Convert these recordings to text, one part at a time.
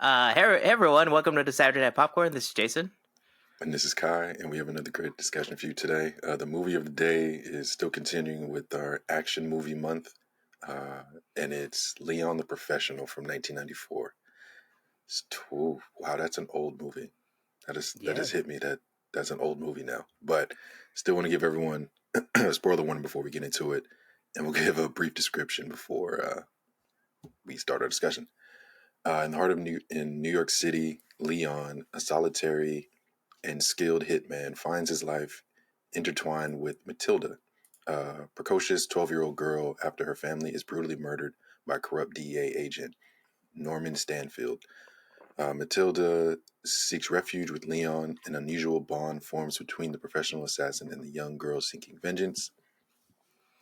Hey everyone, welcome to the Saturday Night Popcorn. This is Jason. And this is Kai, and we have another great discussion for you today. The movie of the day is still continuing with our action movie month, uh, and it's Leon the Professional from 1994. Wow, that's an old movie. That Yeah. has hit me. That's an old movie now, but still want to give everyone a spoiler warning before we get into it, and we'll give a brief description before we start our discussion. In the heart of New York City, Leon, a solitary and skilled hitman, finds his life intertwined with Mathilda, a precocious 12-year-old girl, after her family is brutally murdered by corrupt DEA agent Norman Stanfield. Mathilda seeks refuge with Leon. An unusual bond forms between the professional assassin and the young girl seeking vengeance.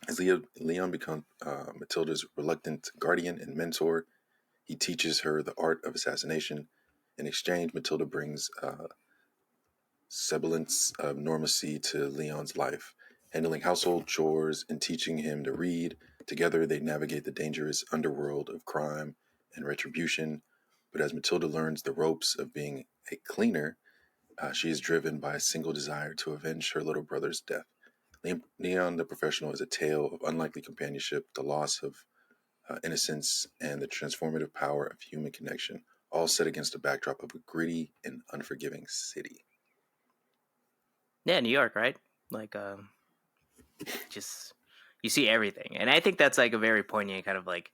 As Leon becomes Mathilda's reluctant guardian and mentor, he teaches her the art of assassination. In exchange, Mathilda brings semblance of normalcy to Leon's life, handling household chores and teaching him to read. Together, they navigate the dangerous underworld of crime and retribution. But as Matilda learns the ropes of being a cleaner, she is driven by a single desire to avenge her little brother's death. Leon the Professional is a tale of unlikely companionship, the loss of innocence, and the transformative power of human connection, all set against a backdrop of a gritty and unforgiving city. Yeah, New York, right? Like, just you see everything, and I think that's like a very poignant kind of like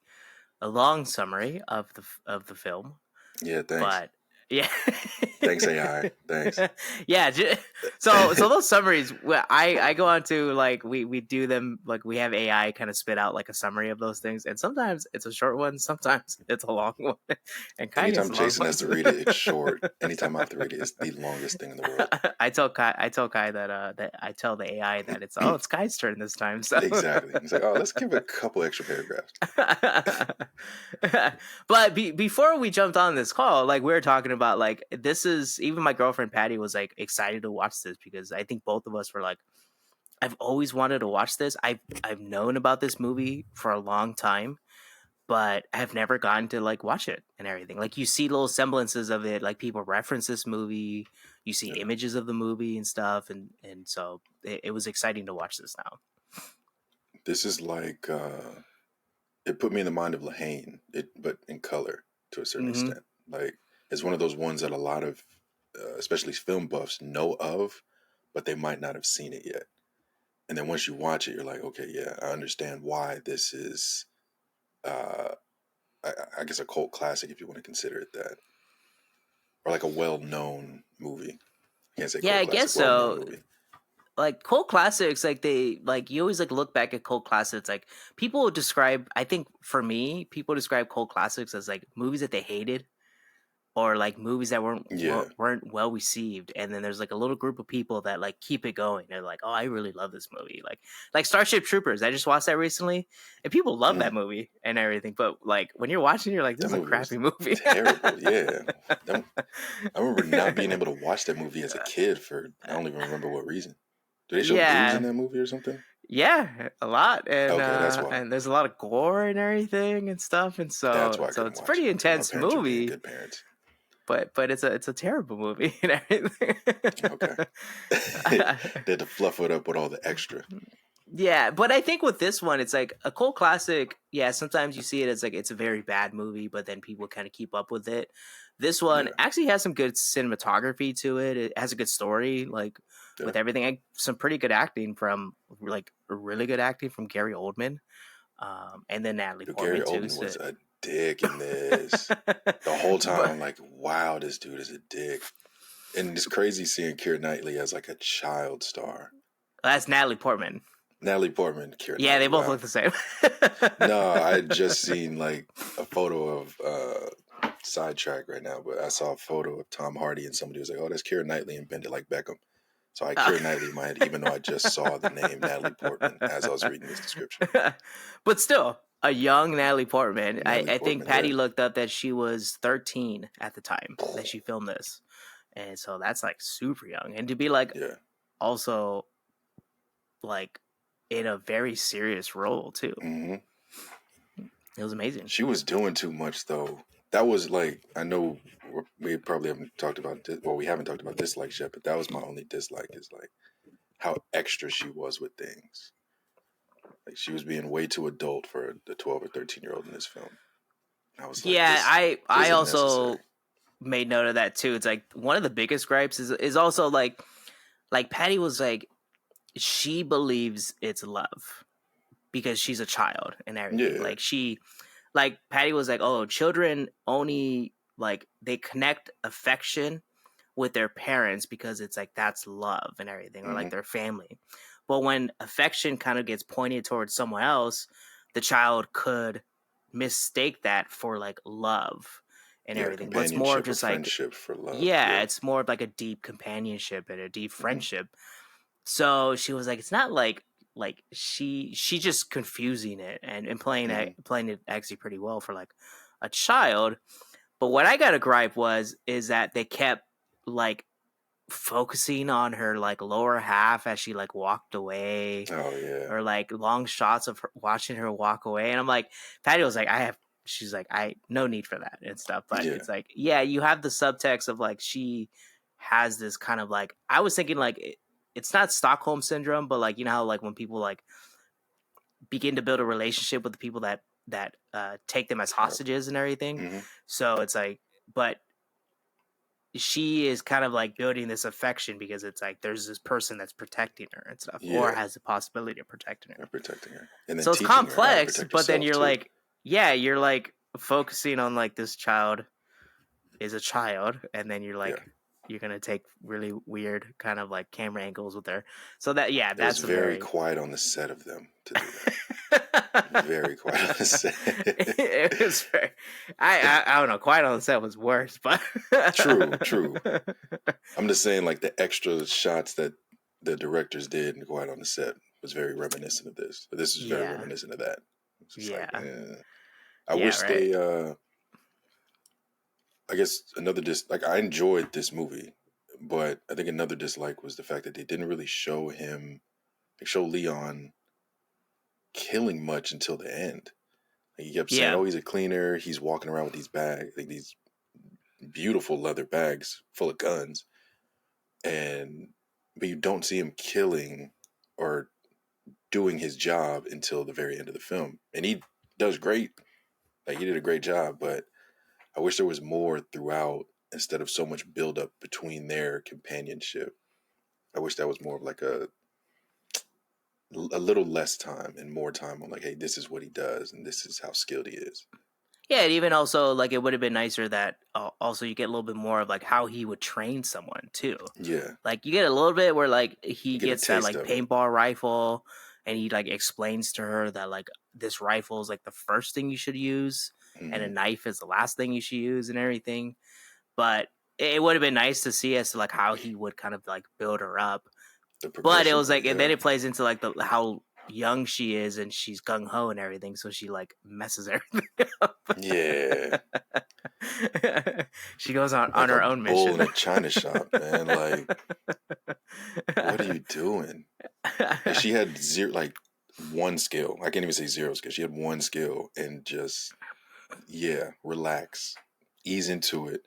a long summary of the film. Yeah, thanks. But yeah, Thanks, AI. Thanks. yeah. So those summaries, I go on to like we do them like we have AI kind of spit out like a summary of those things, and sometimes it's a short one, sometimes it's a long one, and Kai gets Anytime the long Jason has to ones. read it, it's short. Anytime I have to read it, it's the longest thing in the world. I tell Kai that I tell the AI that it's Kai's turn this time. So, Exactly. He's like, oh, let's give it a couple extra paragraphs. but before we jumped on this call, like we were talking about, like this is even my girlfriend Patty was like excited to watch this because I think both of us were like, I've always wanted to watch this. I've known about this movie for a long time, but I've never gotten to like watch it and everything. Like you see little semblances of it, like people reference this movie, you see Yeah. images of the movie and stuff, and so it was exciting to watch this now. This is like, it put me in the mind of Lahane, but in color to a certain Mm-hmm. extent. Like, it's one of those ones that a lot of, especially film buffs, know of, but they might not have seen it yet. And then once you watch it, you're like, okay, yeah, I understand why this is, uh, I guess, a cult classic, if you want to consider it that, or like a well-known movie. I can't say Yeah, cult I guess classic, well-known so. movie. Like cult classics, like they like you always like look back at cult classics. Like people describe, I think for me, people describe cult classics as like movies that they hated or like movies that Yeah. weren't well received, and then there's like a little group of people that like keep it going. They're like, oh, I really love this movie, like Starship Troopers. I just watched that recently, and people love that Mm. movie and everything. But like when you're watching, you're like, this That is a movie crappy was movie. terrible. Yeah. I remember not being able to watch that movie as a kid for I don't even remember what reason. Do they show boobs in Yeah, that movie or something? yeah, a lot, Okay, that's why. and there's a lot of gore and everything and stuff, and That's so why I couldn't it's a watch pretty it. My intense parents are being movie. good parents. But it's a terrible movie and everything. Okay. They had to fluff it up with all the extra. Yeah, but I think with this one, it's like a cult classic. Yeah, sometimes you see it as like it's a very bad movie, but then people kind of keep up with it. This one Yeah. actually has some good cinematography to it. It has a good story, like Yeah. with everything. Some pretty good acting from like really good acting from Gary Oldman, and then Natalie Dude, Gary Portman too. Oldman So, was a dick in this. The whole time but I'm like, wow, this dude is a dick. And it's crazy seeing Keira Knightley as like a child star. that's Natalie Portman. Natalie Portman, Keira Yeah, they Knightley. both Wow. look the same. No, I had just seen like a photo of sidetrack right now, but I saw a photo of Tom Hardy and somebody was like, "Oh, that's Keira Knightley," and bend it like Beckham. So I had Keira Knightley in my head, even though I just saw the name Natalie Portman as I was reading this description. But still, a young Natalie Portman. Natalie I think Portman, yeah, Patty looked up that she was 13 at the time that she filmed this. And so that's like super young. And to be like yeah. also like in a very serious role too. hmm It was amazing. She was doing too much though. that was like, I know we probably haven't talked about this, well, we haven't talked about dislikes yet, but that was my only dislike, is like how extra she was with things. Like she was being way too adult for a 12 or 13-year-old in this film. I was like, Yeah, this I isn't necessary. also made note of that too. It's like one of the biggest gripes is also like Patty was like she believes it's love because she's a child and everything. Yeah. Like Patty was like, "Oh, children only like they connect affection with their parents because it's like that's love and everything, or like Hmm. their family." But when affection kind of gets pointed towards someone else, the child could mistake that for like love and Yeah, everything. But it's more of companionship or just like, friendship for love. yeah, Yeah. it's more of like a deep companionship and a deep Hmm. friendship. So she was like, it's not like she just confusing it and Hmm. playing it actually pretty well for like a child. But what I got a gripe is that they kept like focusing on her like lower half as she like walked away, Oh yeah. or like long shots of her watching her walk away. And I'm like, Patty was like, she's like, I no need for that and stuff. But Yeah. it's like, yeah, you have the subtext of like she has this kind of like, I was thinking like it's not Stockholm syndrome, but like you know how like when people like begin to build a relationship with the people that take them as hostages and everything. Hmm. So it's like, but she is kind of like building this affection because it's like there's this person that's protecting her and stuff, or Yeah. has the possibility of protecting her. And protecting her. And then So it's teaching her how to complex, protect but then herself you're too. like, yeah, you're like focusing on like this child is a child, and then you're Yeah. like, you're gonna take really weird kind of like camera angles with her. So that, yeah, It was that's a very very quiet on the set of them to do that. Very quiet on the set. it was very, I don't know. Quiet on the Set was worse, but True, true. I'm just saying, like the extra shots that the directors did and Quiet on the Set was very reminiscent of this. This is very yeah, reminiscent of that. It's just like, yeah, I yeah, wish right. they. I guess another like I enjoyed this movie, but I think another dislike was the fact that they didn't really show him, like show Leon killing much until the end. Like he kept saying, Yeah, "Oh, he's a cleaner. He's walking around with these bags, like these beautiful leather bags full of guns," and but you don't see him killing or doing his job until the very end of the film, and he does great. Like he did a great job, but I wish there was more throughout instead of so much buildup between their companionship. I wish that was more of like a little less time and more time on like, hey, this is what he does and this is how skilled he is. yeah. And even also like it would have been nicer that also you get a little bit more of like how he would train someone too. Yeah, Like you get a little bit where like you he get a gets that taste like of it. paintball rifle, and he like explains to her that like this rifle is like the first thing you should use, and a Hmm. knife is the last thing you should use and everything. But it would have been nice to see as to like how he would kind of like build her up. The But it progression was of it, like, and then yeah, it plays into like the how young she is, and she's gung ho and everything, so she like messes everything up. yeah, She goes on like a her own bull in mission. a china shop, man. Like, what are you doing? Like she had zero, like one skill. I can't even say zero skill. She had one skill and just yeah, relax, ease into it.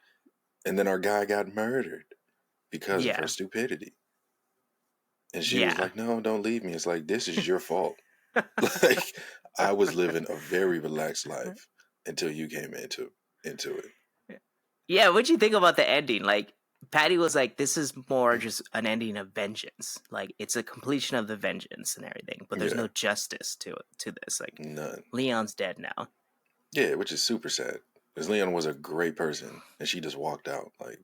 And then our guy got murdered because of her Yeah, stupidity. And she was yeah, like, "No, don't leave me." It's like this is your fault. Like I was living a very relaxed life until you came into it. yeah. What'd you think about the ending? Like, Patty was like, "This is more just an ending of vengeance. Like, it's a completion of the vengeance and everything, but there's Yeah, no justice to this. Like, none. Leon's dead now." Yeah, which is super sad. Because Leon was a great person, and she just walked out. Like,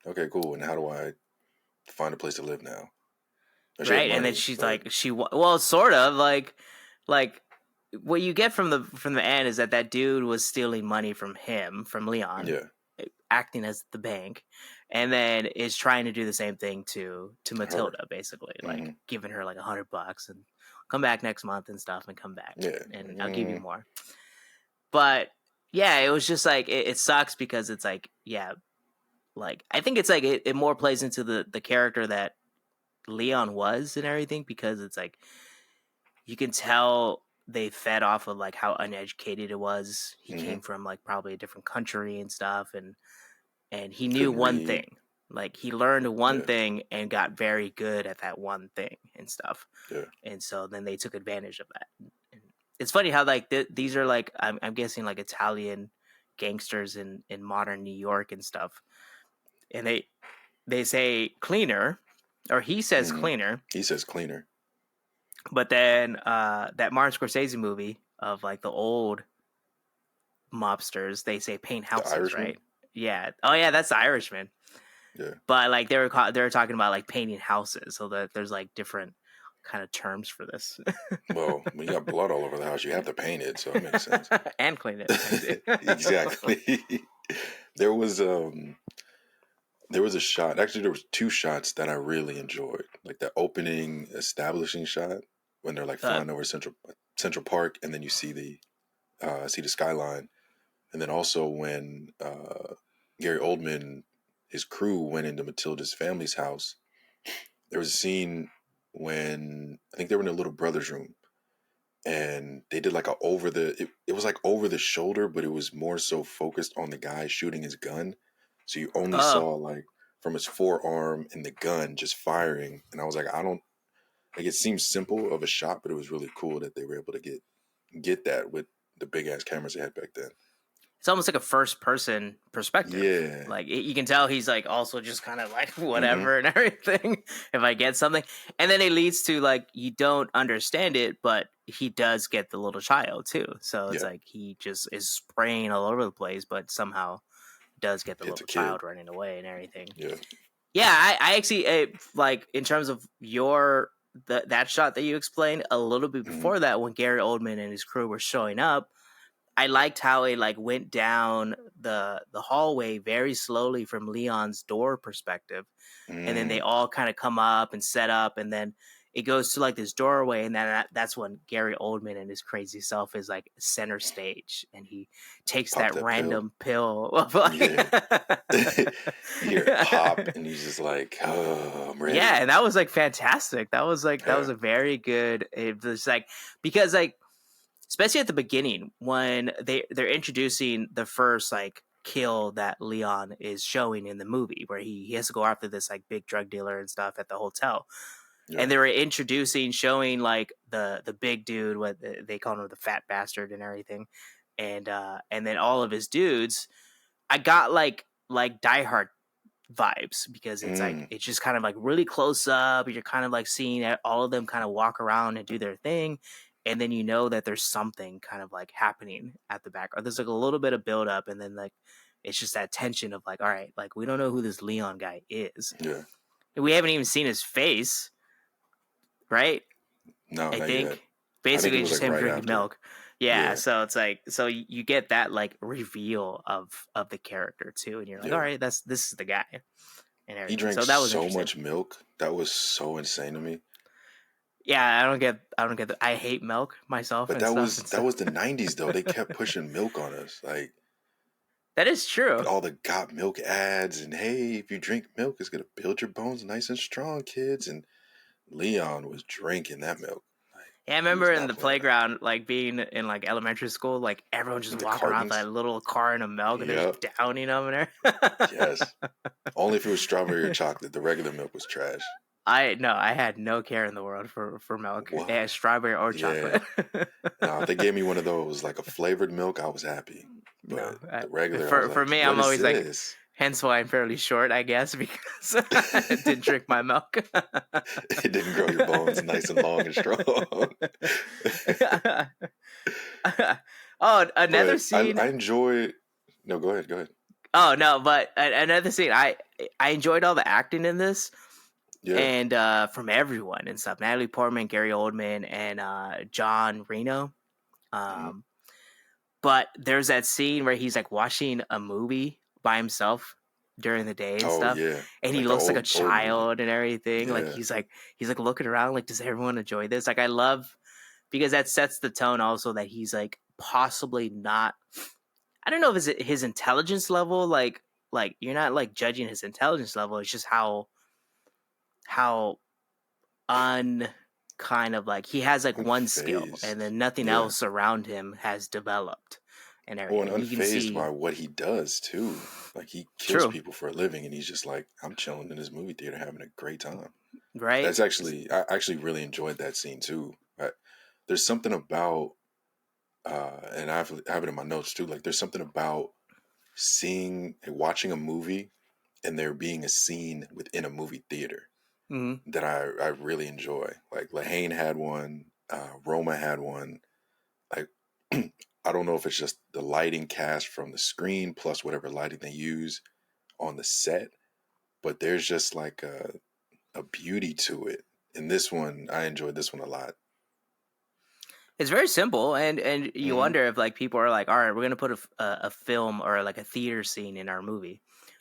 okay, cool. And how do I find a place to live now? And she had Right, and then money, she's but like, well, sort of like what you get from the end is that dude was stealing money from Leon, yeah, acting as the bank, and then is trying to do the same thing to her. Matilda, basically, Hmm. like giving her like $100 and come back next month and stuff, and come back Yeah, and I'll give you more. But yeah, it was just like it sucks because it's like, yeah, like I think it's like it more plays into the character that Leon was and everything, because it's like you can tell they fed off of like how uneducated it was. He Mm-hmm. came from like probably a different country and stuff, and he knew Couldn't one read. thing. Like he learned one Yeah. thing and got very good at that one thing and stuff. Yeah. And so then they took advantage of that. And it's funny how like these are like I'm guessing like Italian gangsters in modern New York and stuff. And they say cleaner, or he says Mm-hmm. cleaner, He says cleaner. but then that Martin Scorsese movie of like the old mobsters, they say paint The houses, Irishman. right? Yeah. Oh yeah, that's the Irishman. Yeah. But like they were talking about like painting houses, so that there's like different kind of terms for this. Well, when you got blood all over the house, you have to paint it, so it makes sense. And clean it. Exactly. There was a shot. Actually, there was two shots that I really enjoyed. Like the opening establishing shot when they're like flying over Central Park, and then you see the skyline, and then also when Gary Oldman, his crew went into Matilda's family's house. There was a scene when I think they were in their little brother's room, and they did like it was like over the shoulder, but it was more so focused on the guy shooting his gun. So you only Oh, saw like from his forearm and the gun just firing. And I was like, I don't like, it seems simple of a shot, but it was really cool that they were able to get that with the big ass cameras they had back then. it's almost like a first person perspective. Yeah. Like you can tell he's like also just kind of like Mm-hmm. whatever and everything. If I get something, and then it leads to like you don't understand it, but he does get the little child too. So it's Yeah. like he just is spraying all over the place, but somehow does get the Hits a little kid. child running away and everything. Yeah. Yeah, I actually like in terms of that shot that you explained a little bit Mm-hmm. before that when Gary Oldman and his crew were showing up. I liked how it like went down the hallway very slowly from Leon's door perspective, and then they Mm. all kind of come up and set up, and then it goes to like this doorway, and then that's when Gary Oldman and his crazy self is like center stage, and he takes Pop that that pill. random pill. Of like Yeah. You hear it pop, and he's just like, oh, I'm ready. Yeah, and that was like fantastic. That was like that was Yeah. a very good. It was like because like especially at the beginning when they're introducing the first like kill that Leon is showing in the movie where he has to go after this like big drug dealer and stuff at the hotel. Yeah. And they were showing like the big dude, what they call him, the fat bastard and everything, and then all of his dudes. I got like Die Hard vibes because it's like Mm. it's just kind of like really close up. You're kind of like seeing all of them kind of walk around and do their thing, and then you know that there's something kind of like happening at the back, or there's like a little bit of build up, and then like it's just that tension of like, all right, like we don't know who this Leon guy is. Yeah. We haven't even seen his face, right? No, I not think yet. I think basically it it's was just like him right drinking after. milk. Yeah, Yeah. so it's like you get that like reveal of the character too, and you're like, Yeah. all right, this is the guy and He everything. drank So that was so interesting. much milk. That was so insane to me. Yeah, I don't get I hate milk myself But and stuff. that was the 90s though. They kept pushing milk on us. Like That is true. all the got milk ads and hey, if you drink milk, it's gonna build your bones nice and strong, kids. And Leon was drinking that milk. Like, Yeah, I he was remember in not the playing around. playground, like being in like elementary school, like everyone With just the walking around with cartons. that little carton of milk and they're just Yep. downing them and everything. Yes. Only if it was strawberry or chocolate. The regular milk was trash. I had no care in the world for milk, Whoa. strawberry or Yeah. chocolate. Now, if they gave me one of those, like a flavored milk, I was happy. No, But the regular, I was for like, me, what I'm is always like, this? hence why I'm fairly short, I guess, because I didn't drink my milk. It didn't grow your bones nice and long and strong. Oh, another But scene. I enjoy. No, go ahead. Go ahead. Oh no, but another scene. I enjoyed all the acting in this, Yeah. and from everyone and stuff. Natalie Portman, Gary Oldman, and Jean Reno. Mhm. But there's that scene where he's like watching a movie by himself during the day and Oh stuff, yeah, and he like the looks like a old movie. child and everything. Like Yeah. he's like looking around, like does everyone enjoy this? Like I love because that sets the tone also that he's like possibly not. I don't know if it's his intelligence level, like you're not like judging his intelligence level. It's just how kind of like he has like one skill, and Unfazed. then nothing Yeah. else around him has developed and Well, and everything. You can unfazed by see, what he does too. Like he kills true, people for a living, and he's just like, I'm chilling in this movie theater having a great time. right? That's actually, I actually really enjoyed that scene too. There's something about, and I have it in my notes too. Like there's something about watching a movie and there being a scene within a movie theater Hmm. that I really enjoy. Like Lahane had one, Roma had one. Like I don't know if it's just the lighting cast from the screen plus whatever lighting they use on the set, but there's just like a beauty to it. And this one, I enjoyed this one a lot. It's very simple, and you Hmm. wonder if like people are like, all right, we're gonna put a film or like a theater scene in our movie.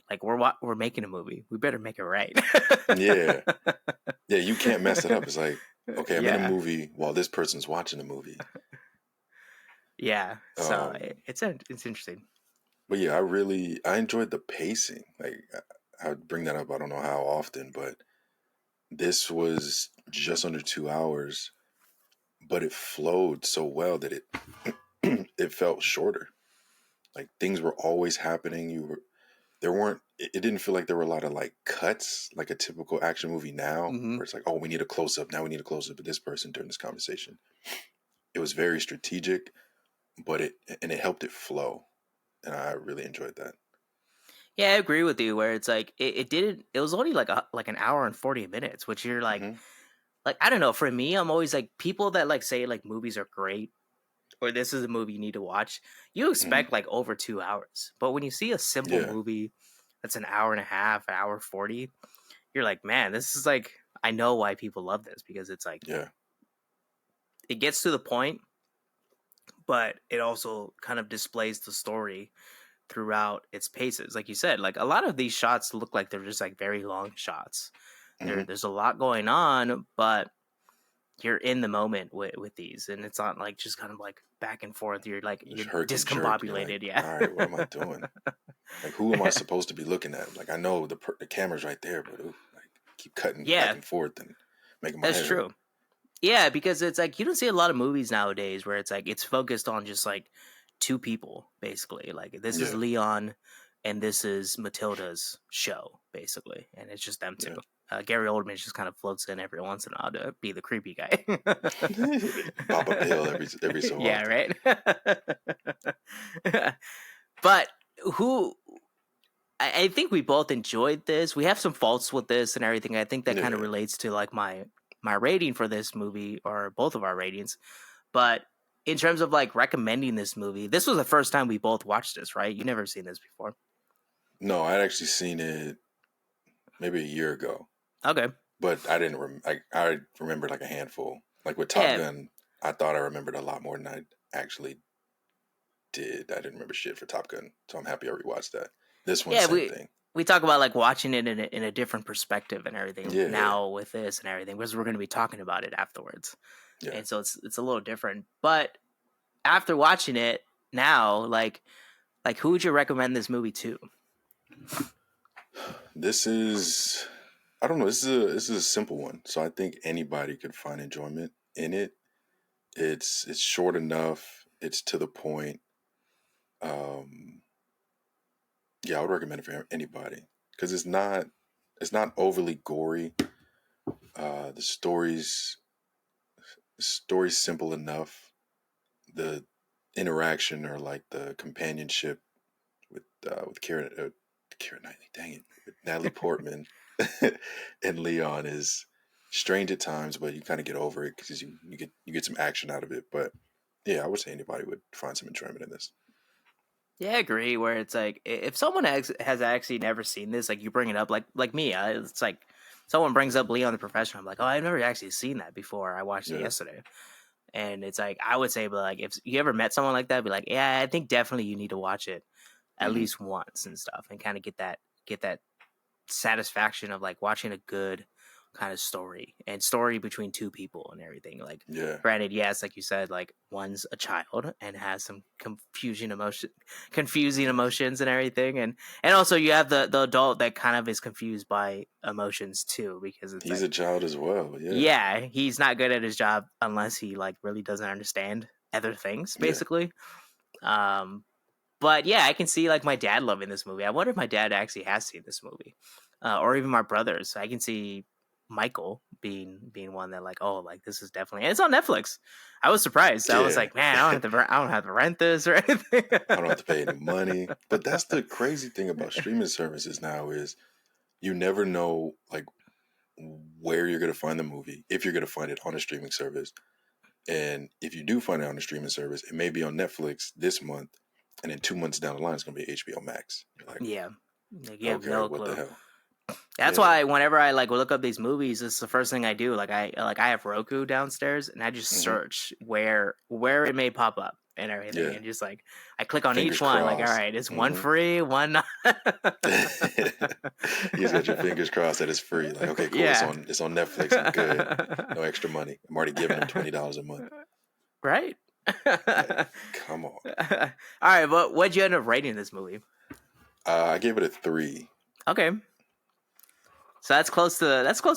Like we're making a movie, we better make it right. Yeah, yeah, you can't mess it up. It's like, okay, I'm in a Yeah, movie while this person's watching a movie. yeah. So Um, it's interesting. but yeah, I enjoyed the pacing. Like I would bring that up. I don't know how often, but this was just under 2 hours, but it flowed so well that it it felt shorter. Like things were always happening. There weren't. It didn't feel like there were a lot of like cuts, like a typical action movie now, Hmm. where it's like, oh, we need a close up now. We need a close up of this person during this conversation. It was very strategic, but it helped it flow, and I really enjoyed that. Yeah, I agree with you. Where it's like it didn't. It was only like an hour and 40 minutes, which you're Hmm. like I don't know. For me, I'm always like people that like say like movies are great or this is a movie you need to watch. You Hmm. expect like over 2 hours, but when you see a simple Yeah, movie that's an hour and a half, an hour 40, you're like, man, this is like I know why people love this because it's like yeah. it gets to the point, but it also kind of displays the story throughout its paces. Like you said, like a lot of these shots look like they're just like very long shots. Hmm. There's a lot going on, but you're in the moment with these, and it's not like just kind of like back and forth. Just You're herk and jerk, and you're like, discombobulated, yeah. all right, what am I doing? Like, who am I supposed to be looking at? Like, I know the camera's right there, but ooh, like, keep cutting back Yeah, and forth and making my that's head hurt. true. Yeah, because it's like you don't see a lot of movies nowadays where it's like it's focused on just like two people basically. Like this is Yeah, Leon and this is Matilda's show basically, and it's just them two. yeah. Gary Oldman just kind of floats in every once in a while to be the creepy guy. Pop a pill every so Yeah, often. right. But who I think we both enjoyed this. We have some faults with this and everything. I think that kind of Yeah. relates to like my rating for this movie or both of our ratings. But in terms of like recommending this movie, this was the first time we both watched this, right? You never seen this before. No, I'd actually seen it maybe a year ago, Okay. but I didn't. I remembered like a handful. Like with Top Yeah. Gun, I thought I remembered a lot more than I actually did. I didn't remember shit for Top Gun, so I'm happy I rewatched that. This one, Yeah, same we thing. we talk about like watching it in a different perspective and everything Yeah, now with this and everything because we're going to be talking about it afterwards. yeah. And so it's a little different. But after watching it now, like who would you recommend this movie to? This is I don't know. This is a simple one, so I think anybody could find enjoyment in it. It's short enough. It's to the point. Um, yeah, I would recommend it for anybody because it's not overly gory. The story's simple enough. The interaction or like the companionship with Karen Knightley, dang it, with Natalie Portman and Leon is strange at times, but you kind of get over it because you get some action out of it. But yeah, I would say anybody would find some enjoyment in this. Yeah, I agree. Where it's like if someone has actually never seen this, like you bring it up, like me, it's like someone brings up Leon the Professional. I'm like, oh, I've never actually seen that before. I watched it Yeah. yesterday, and it's like I would say, but like if you ever met someone like that, be like, yeah, I think definitely you need to watch it at Hmm. least once and stuff, and kind of get that satisfaction of like watching a good kind of story and story between two people and everything. Like, Yeah. granted, yes, like you said, like one's a child and has some confusing emotions and everything, and also you have the adult that kind of is confused by emotions too, because it's He's like, a child as well. Yeah. yeah, he's not good at his job unless he like really doesn't understand other things, Yeah. basically. But yeah, I can see like my dad loving this movie. I wonder if my dad actually has seen this movie, or even my brothers. I can see Michael being one that like, oh, like this is definitely, and it's on Netflix. I was surprised. I was Yeah. like, man, I don't have to rent this or anything. I don't have to pay any money. But that's the crazy thing about streaming services now is you never know like where you're gonna find the movie, if you're gonna find it on a streaming service. And if you do find it on a streaming service, it may be on Netflix this month, and then 2 months down the line, it's gonna be HBO Max. You're like, Yeah, like, you have okay, no what the clue. hell? That's Yeah. why whenever I like look up these movies, it's the first thing I do. Like I have Roku downstairs, and I just Hmm. search where it may pop up and everything, Yeah. and just like I click on Fingers each one. Like, all crossed. right, it's one Hmm. free, one not. You just got your fingers crossed that it's free. Like, okay, cool. Yeah. It's on Netflix. I'm good. No extra money. I'm already giving them $20 a month. Right. Like, come on. All right, but what'd you end up rating this movie? I gave it a 3. Okay. So that's close to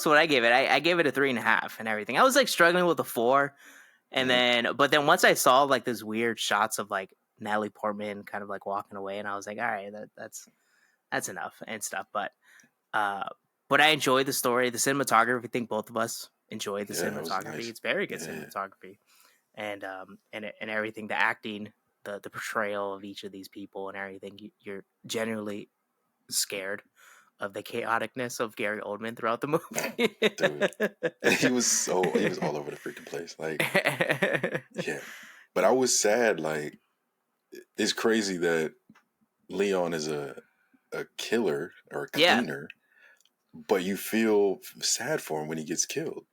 what I gave it. I gave it a 3.5 and everything. I was like struggling with a 4, and but then once I saw like these weird shots of like Natalie Portman kind of like walking away, and I was like, all right, that's enough and stuff. But I enjoyed the story, the cinematography. I think both of us enjoyed the Yeah, it was cinematography. nice. It's very good Yeah. cinematography, and everything, the acting, the portrayal of each of these people and everything. You're genuinely scared of the chaoticness of Gary Oldman throughout the movie. Dude. He was all over the freaking place. Like, yeah. But I was sad. Like, it's crazy that Leon is a killer or a Yeah. cleaner, but you feel sad for him when he gets killed.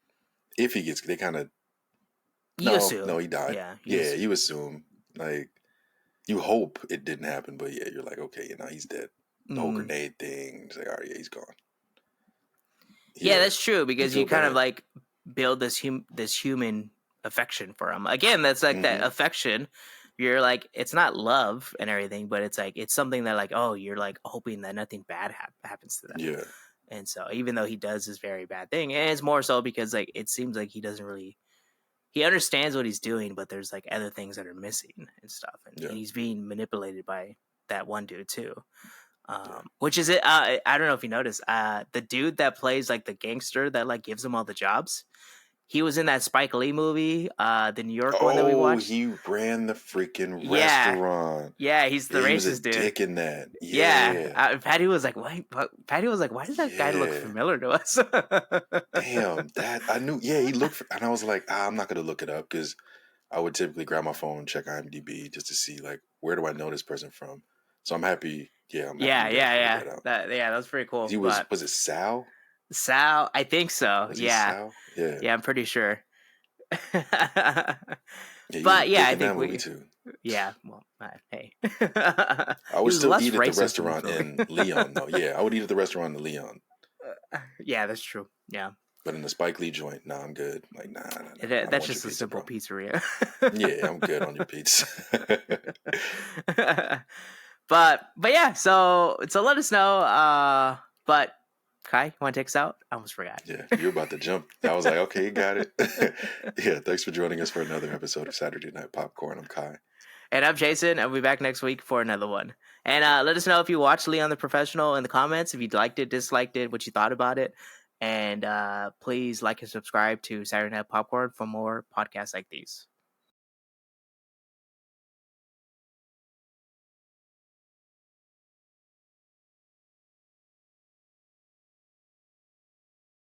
If he gets, they kind of assume. no, he died. Yeah, you assume. Like, you hope it didn't happen, but yeah, you're like, okay, he's dead. The whole grenade thing, it's like, all right, yeah, he's gone. Yeah, that's true, because you kind of bad. like build this human affection for him. Again, that's like that affection. You're like, it's not love and everything, but it's like it's something that like, oh, you're like hoping that nothing bad happens to them. Yeah. And so even though he does this very bad thing, and it's more so because like it seems like he doesn't really, he understands what he's doing, but there's like other things that are missing and stuff, and he's being manipulated by that one dude too. Which is it? I don't know if you noticed. The dude that plays like the gangster that like gives him all the jobs, he was in that Spike Lee movie, the New York one that we watched. He ran the freaking restaurant. Yeah, he's the racist he was a dude. dick in that. Yeah. Patty was like, "Why?" Patty was like, "Why does that guy look familiar to us?" Damn, that I knew. Yeah, he looked, and I was like, I'm not gonna look it up because I would typically grab my phone and check IMDb just to see like where do I know this person from. So I'm happy. Yeah, I'm happy that was pretty cool. He was it Sal? Sal, I think so. Was yeah. Sal? Yeah. Yeah, I'm pretty sure. Yeah, but yeah, I think movie too. Yeah, well, hey. I would still eat at the restaurant in Leon, though. Yeah, I would eat at the restaurant in Leon. Yeah, that's true. Yeah. But in the Spike Lee joint, nah, I'm good. Like, nah. That's just a simple pizzeria. Yeah, I'm good on your pizza. But yeah, so let us know. But Kai, you want to take us out? I almost forgot. Yeah, you're about to jump. I was like, okay, you got it. Yeah, thanks for joining us for another episode of Saturday Night Popcorn. I'm Kai. And I'm Jason. I'll be back next week for another one. And let us know if you watched Leon the Professional in the comments, if you liked it, disliked it, what you thought about it. And please like and subscribe to Saturday Night Popcorn for more podcasts like these.